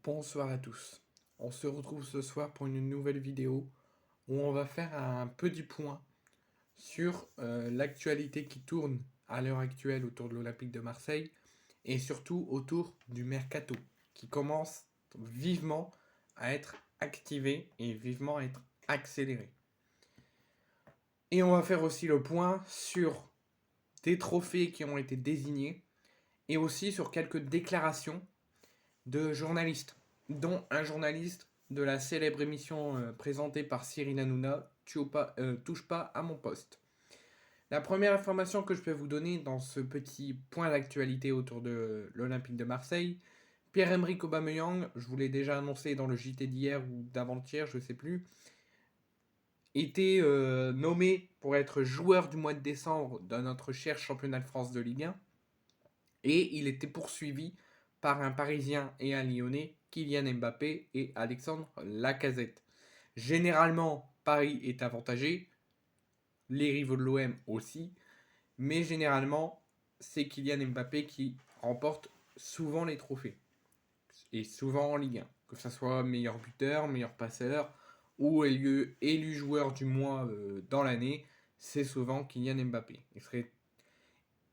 Bonsoir à tous. On se retrouve ce soir pour une nouvelle vidéo où on va faire un petit point sur l'actualité qui tourne à l'heure actuelle autour de l'Olympique de Marseille et surtout autour du mercato qui commence vivement à être activé et vivement à être accéléré. Et on va faire aussi le point sur des trophées qui ont été désignés et aussi sur quelques déclarations de journalistes, dont un journaliste de la célèbre émission présentée par Cyril Hanouna, Touche pas à mon poste. La première information que je peux vous donner dans ce petit point d'actualité autour de l'Olympique de Marseille, Pierre-Emerick Aubameyang, je vous l'ai déjà annoncé dans le JT d'hier ou d'avant-hier, je ne sais plus, était nommé pour être joueur du mois de décembre dans notre cher championnat de France de Ligue 1 et il était poursuivi par un Parisien et un Lyonnais, Kylian Mbappé et Alexandre Lacazette. Généralement, Paris est avantagé, les rivaux de l'OM aussi, mais généralement, c'est Kylian Mbappé qui remporte souvent les trophées, et souvent en Ligue 1, que ce soit meilleur buteur, meilleur passeur, ou élu joueur du mois dans l'année, c'est souvent Kylian Mbappé.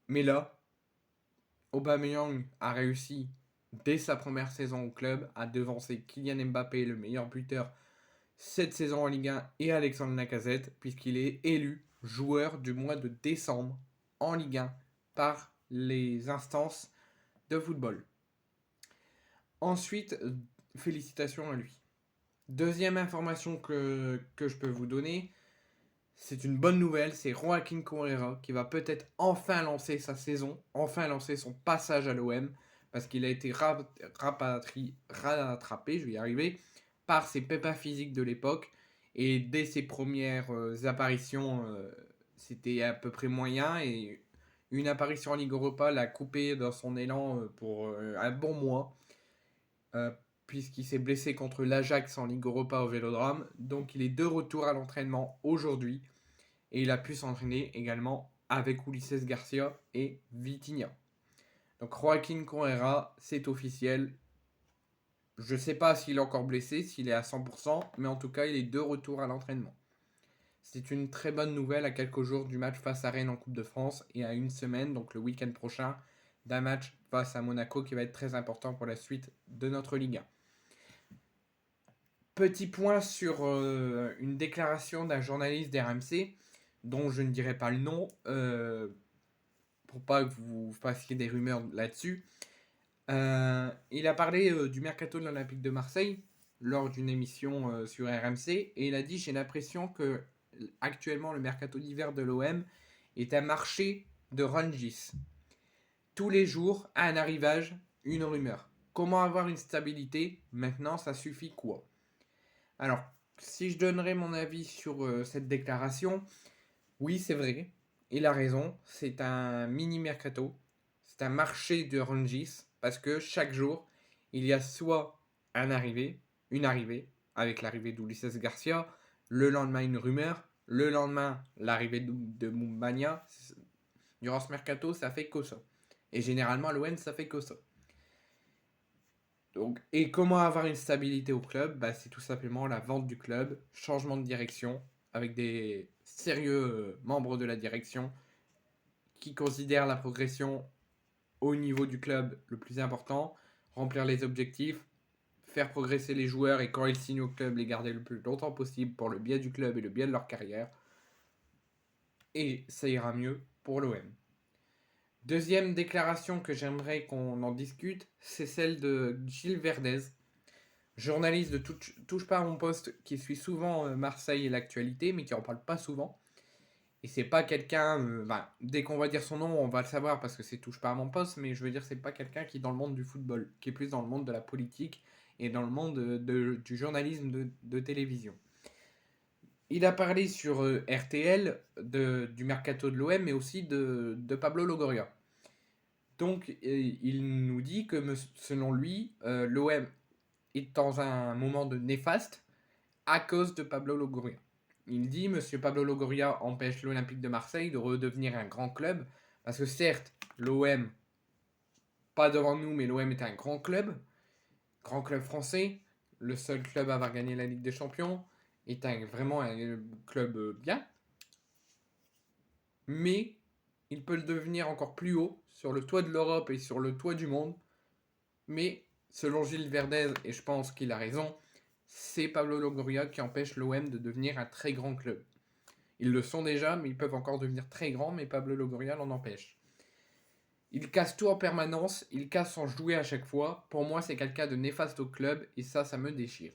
Mais là, Aubameyang a réussi dès sa première saison au club à devancer Kylian Mbappé, le meilleur buteur cette saison en Ligue 1, et Alexandre Lacazette, puisqu'il est élu joueur du mois de décembre en Ligue 1 par les instances de football. Ensuite, félicitations à lui. Deuxième information que je peux vous donner, c'est une bonne nouvelle, c'est Joaquin Correa qui va peut-être enfin lancer sa saison, enfin lancer son passage à l'OM, parce qu'il a été rattrapé, je vais y arriver, par ses pépins physiques de l'époque, et dès ses premières apparitions, c'était à peu près moyen, et une apparition en Ligue Europa l'a coupé dans son élan pour un bon mois, euh, puisqu'il s'est blessé contre l'Ajax en Ligue Europa au Vélodrome, donc il est de retour à l'entraînement aujourd'hui, et il a pu s'entraîner également avec Ulises Garcia et Vitinha. Donc Joaquin Correa, c'est officiel. Je ne sais pas s'il est encore blessé, s'il est à 100%, mais en tout cas, il est de retour à l'entraînement. C'est une très bonne nouvelle à quelques jours du match face à Rennes en Coupe de France et à une semaine, donc le week-end prochain, d'un match face à Monaco qui va être très important pour la suite de notre Ligue 1. Petit point sur une déclaration d'un journaliste d'RMC, dont je ne dirai pas le nom, pour pas que vous fassiez des rumeurs là-dessus. Il a parlé du mercato de l'Olympique de Marseille lors d'une émission sur RMC et il a dit: j'ai l'impression que actuellement le mercato d'hiver de l'OM est un marché de Rungis. Tous les jours, à un arrivage, une rumeur. Comment avoir une stabilité? Maintenant, ça suffit quoi? Alors, si je donnerais mon avis sur cette déclaration, oui, c'est vrai, il a raison, c'est un mini mercato, c'est un marché de Rungis, parce que chaque jour, il y a soit une arrivée, avec l'arrivée d'Ulises Garcia, le lendemain une rumeur, le lendemain l'arrivée de Moumbagna. Durant ce mercato, ça fait que ça. Et généralement, l'OM, ça fait que ça. Donc, et comment avoir une stabilité au club? Bah, c'est tout simplement la vente du club, changement de direction, avec des sérieux membres de la direction qui considèrent la progression au niveau du club le plus important, remplir les objectifs, faire progresser les joueurs et quand ils signent au club, les garder le plus longtemps possible pour le bien du club et le bien de leur carrière. Et ça ira mieux pour l'OM. Deuxième déclaration que j'aimerais qu'on en discute, c'est celle de Gilles Verdez, journaliste de Touche pas à mon poste, qui suit souvent Marseille et l'actualité, mais qui en parle pas souvent. Et c'est pas quelqu'un, dès qu'on va dire son nom, on va le savoir parce que c'est Touche pas à mon poste, mais je veux dire, c'est pas quelqu'un qui est dans le monde du football, qui est plus dans le monde de la politique et dans le monde du journalisme de télévision. Il a parlé sur RTL du mercato de l'OM, mais aussi de Pablo Longoria. Donc, il nous dit que selon lui, l'OM est dans un moment de néfaste à cause de Pablo Longoria. Il dit: Monsieur Pablo Longoria empêche l'Olympique de Marseille de redevenir un grand club, parce que certes, l'OM, pas devant nous, mais l'OM est un grand club. grand club français, le seul club à avoir gagné la Ligue des Champions, est vraiment un club bien, mais il peut le devenir encore plus haut, sur le toit de l'Europe et sur le toit du monde. Mais selon Gilles Verdez, et je pense qu'il a raison, c'est Pablo Longoria qui empêche l'OM de devenir un très grand club. Ils le sont déjà, mais ils peuvent encore devenir très grands, mais Pablo Longoria l'en empêche. Il casse tout en permanence, il casse sans jouer à chaque fois. Pour moi, c'est quelqu'un de néfaste au club, et ça me déchire.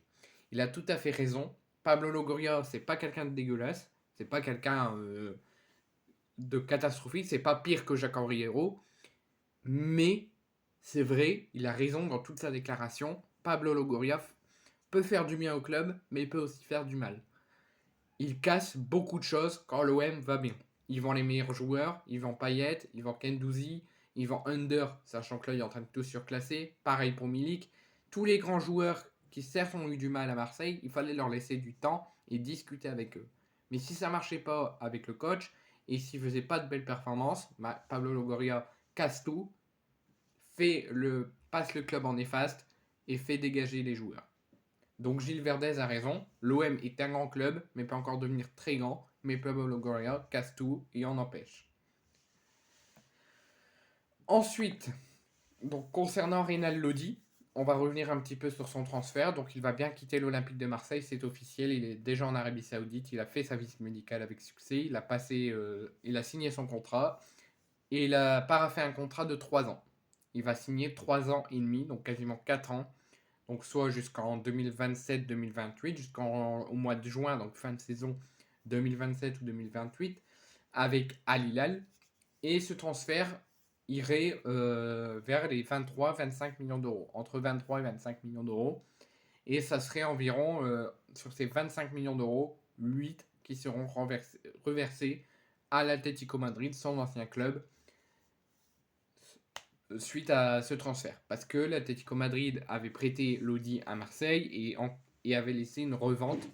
Il a tout à fait raison. Pablo Longoria, c'est pas quelqu'un de dégueulasse, c'est pas quelqu'un de catastrophique, c'est pas pire que Jacques-Henri Hérault, mais c'est vrai, il a raison dans toute sa déclaration. Pablo Longoria peut faire du bien au club, mais il peut aussi faire du mal. Il casse beaucoup de choses quand l'OM va bien. Il vend les meilleurs joueurs, il vend Payet, il vend Guendouzi, il vend Under, sachant que là il est en train de tout surclasser. Pareil pour Milik. Tous les grands joueurs qui certes ont eu du mal à Marseille, il fallait leur laisser du temps et discuter avec eux. Mais si ça marchait pas avec le coach et s'il faisait pas de belles performances, Pablo Longoria casse tout, passe le club en néfaste et fait dégager les joueurs. Donc Gilles Verdez a raison, l'OM est un grand club, mais peut encore devenir très grand, mais Pablo Longoria casse tout et en empêche. Ensuite, donc concernant Reynald Lodi, on va revenir un petit peu sur son transfert. Donc il va bien quitter l'Olympique de Marseille, c'est officiel, il est déjà en Arabie Saoudite, il a fait sa visite médicale avec succès, il a signé son contrat et il a paraphé un contrat de 3 ans. Il va signer 3 ans et demi, donc quasiment 4 ans. Donc soit jusqu'en 2027-2028, jusqu'au mois de juin, donc fin de saison 2027 ou 2028, avec Al Hilal. Et ce transfert irait vers les 23-25 millions d'euros, entre 23 et 25 millions d'euros. Et ça serait environ, sur ces 25 millions d'euros, 8 qui seront reversés à l'Atlético Madrid, son ancien club, suite à ce transfert. Parce que l'Atlético Madrid avait prêté Lodi à Marseille et avait laissé une revente,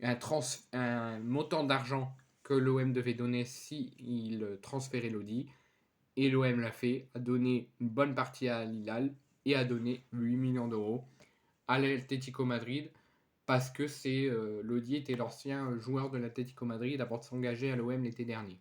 un montant d'argent que l'OM devait donner si il transférait Lodi. Et l'OM l'a fait, a donné une bonne partie à Hilal et a donné 8 millions d'euros à l'Atlético Madrid parce que Lodi était l'ancien joueur de l'Atlético Madrid avant de s'engager à l'OM l'été dernier.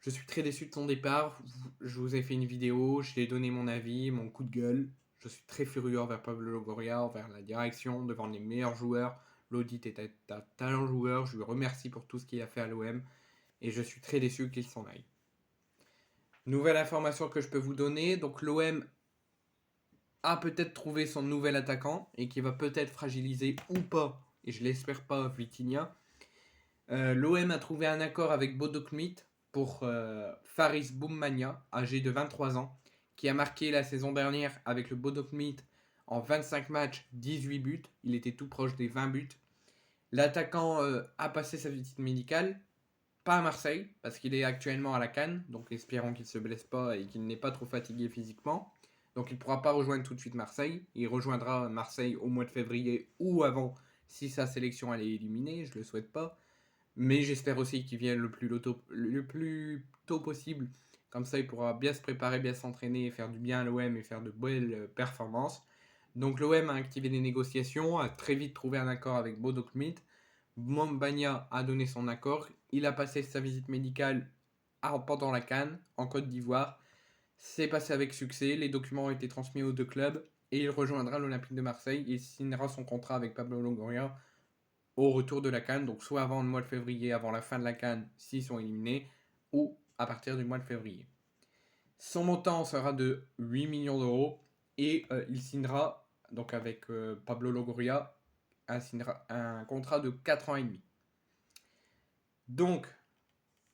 Je suis très déçu de son départ. Je vous ai fait une vidéo, je ai donné mon avis, mon coup de gueule. Je suis très furieux envers Pablo Longoria, envers la direction, devant les meilleurs joueurs. Lodi était un talent joueur, je lui remercie pour tout ce qu'il a fait à l'OM et je suis très déçu qu'il s'en aille. Nouvelle information que je peux vous donner, donc l'OM a peut-être trouvé son nouvel attaquant et qui va peut-être fragiliser ou pas, et je l'espère pas, Vitinha. L'OM a trouvé un accord avec Bodo Glimt pour Faris Boumania, âgé de 23 ans, qui a marqué la saison dernière avec le Bodo Glimt en 25 matchs, 18 buts. Il était tout proche des 20 buts. L'attaquant a passé sa visite médicale, pas à Marseille, parce qu'il est actuellement à la CAN, donc espérons qu'il ne se blesse pas et qu'il n'est pas trop fatigué physiquement. Donc il ne pourra pas rejoindre tout de suite Marseille. Il rejoindra Marseille au mois de février ou avant si sa sélection elle est éliminée, je ne le souhaite pas. Mais j'espère aussi qu'il vienne le plus tôt possible. Comme ça, il pourra bien se préparer, bien s'entraîner et faire du bien à l'OM et faire de belles performances. Donc l'OM a activé des négociations, a très vite trouvé un accord avec Bodo Glimt. Boumania a donné son accord. Il a passé sa visite médicale pendant la CAN en Côte d'Ivoire. C'est passé avec succès. Les documents ont été transmis aux deux clubs et il rejoindra l'Olympique de Marseille et signera son contrat avec Pablo Longoria au retour de la CAN, donc soit avant le mois de février, avant la fin de la CAN s'ils sont éliminés, ou à partir du mois de février. Son montant sera de 8 millions d'euros et il signera, donc avec Pablo Longoria, un contrat de 4 ans et demi. Donc,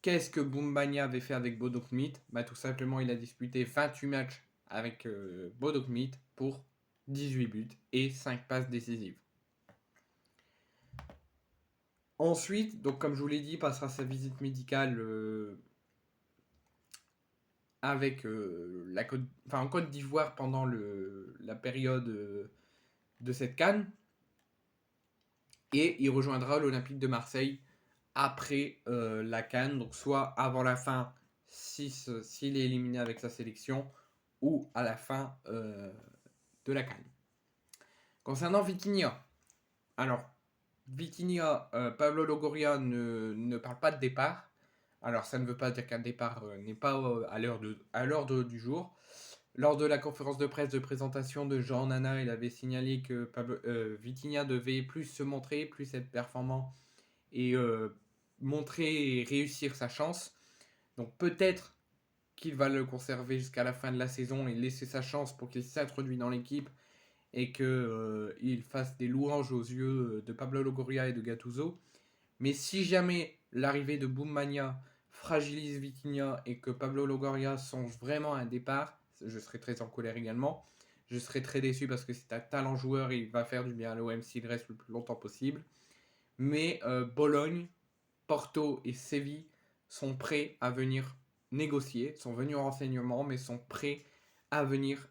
qu'est-ce que Boumania avait fait avec Bodo Glimt ? Tout simplement, il a disputé 28 matchs avec Bodo Glimt pour 18 buts et 5 passes décisives. Ensuite, donc comme je vous l'ai dit, passera sa visite médicale en Côte d'Ivoire pendant la période de cette CAN. Et il rejoindra l'Olympique de Marseille après la CAN, donc soit avant la fin s'il est éliminé avec sa sélection, ou à la fin de de la CAN. Concernant Vitinha, alors Vitinha, Pablo Longoria ne parle pas de départ. Alors ça ne veut pas dire qu'un départ n'est pas à l'ordre du jour. Lors de la conférence de presse de présentation de Jean Nana, il avait signalé que Vitinha devait plus se montrer, plus être performant et montrer et réussir sa chance. Donc peut-être qu'il va le conserver jusqu'à la fin de la saison et laisser sa chance pour qu'il s'introduise dans l'équipe et qu'il fasse des louanges aux yeux de Pablo Longoria et de Gattuso. Mais si jamais l'arrivée de Boumania fragilise Vitinha et que Pablo Longoria songe vraiment à un départ, je serai très en colère également. Je serai très déçu parce que c'est un talent joueur et il va faire du bien à l'OM s'il reste le plus longtemps possible. Mais Bologne, Porto et Séville sont prêts à venir négocier, sont venus en renseignement, mais sont prêts à venir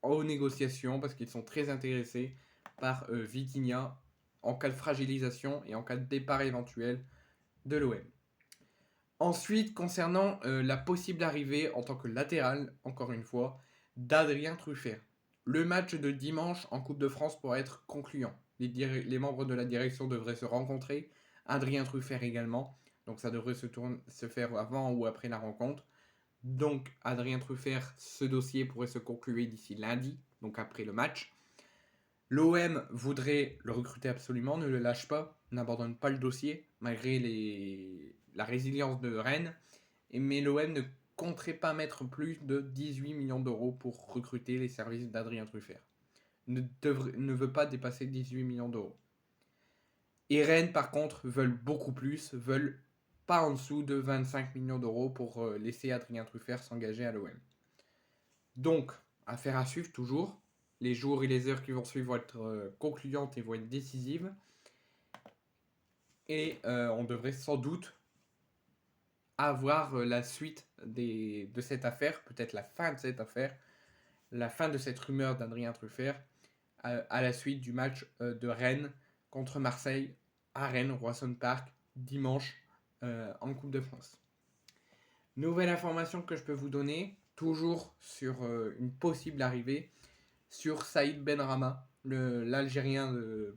aux négociations parce qu'ils sont très intéressés par Vitinha en cas de fragilisation et en cas de départ éventuel de l'OM. Ensuite, concernant la possible arrivée en tant que latéral, encore une fois, d'Adrien Truffert. Le match de dimanche en Coupe de France pourrait être concluant. Les membres de la direction devraient se rencontrer, Adrien Truffert également, donc ça devrait se faire avant ou après la rencontre. Donc Adrien Truffert, ce dossier pourrait se conclure d'ici lundi, donc après le match. L'OM voudrait le recruter absolument, ne le lâche pas, n'abandonne pas le dossier, malgré la résilience de Rennes. Mais l'OM ne compterait pas mettre plus de 18 millions d'euros pour recruter les services d'Adrien Truffert. Ne veut pas dépasser 18 millions d'euros. Et Rennes, par contre, veulent beaucoup plus, veulent pas en dessous de 25 millions d'euros pour laisser Adrien Truffert s'engager à l'OM. Donc, affaire à suivre toujours. Les jours et les heures qui vont suivre vont être concluantes et vont être décisives. Et on devrait sans doute avoir la suite de cette affaire, peut-être la fin de cette affaire, la fin de cette rumeur d'Adrien Truffert, à la suite du match de Rennes contre Marseille à Rennes, Roisson Park, dimanche en Coupe de France. Nouvelle information que je peux vous donner, toujours sur une possible arrivée, sur Saïd Benrahma, l'Algérien de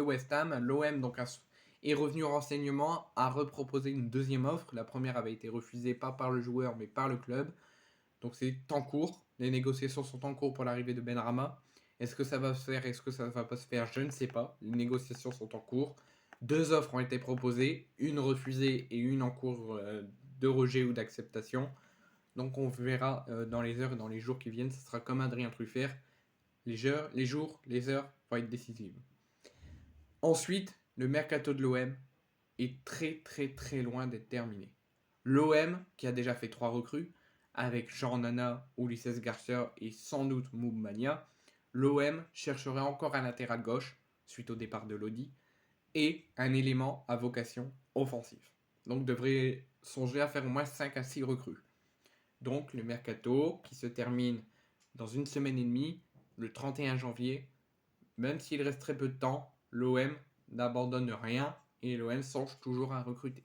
West Ham. L'OM donc est revenu au renseignement, a reproposé une deuxième offre. La première avait été refusée pas par le joueur mais par le club. Donc c'est en cours. Les négociations sont en cours pour l'arrivée de Benrahma. Est-ce que ça va se faire, est-ce que ça ne va pas se faire? Je ne sais pas. Les négociations sont en cours. 2 offres ont été proposées, une refusée et une en cours de rejet ou d'acceptation. Donc on verra dans les heures et dans les jours qui viennent. Ce sera comme Adrien Truffert. Les jours, les heures vont être décisives. Ensuite, le mercato de l'OM est très très très loin d'être terminé. L'OM, qui a déjà fait 3 recrues, avec Jean Nana, Ulisses Garcia et sans doute Moubmania, l'OM chercherait encore un latéral gauche, suite au départ de Lodi, et un élément à vocation offensive. Donc devrait songer à faire au moins 5 à 6 recrues. Donc le mercato qui se termine dans une semaine et demie, le 31 janvier, même s'il reste très peu de temps, l'OM n'abandonne rien et l'OM songe toujours à recruter.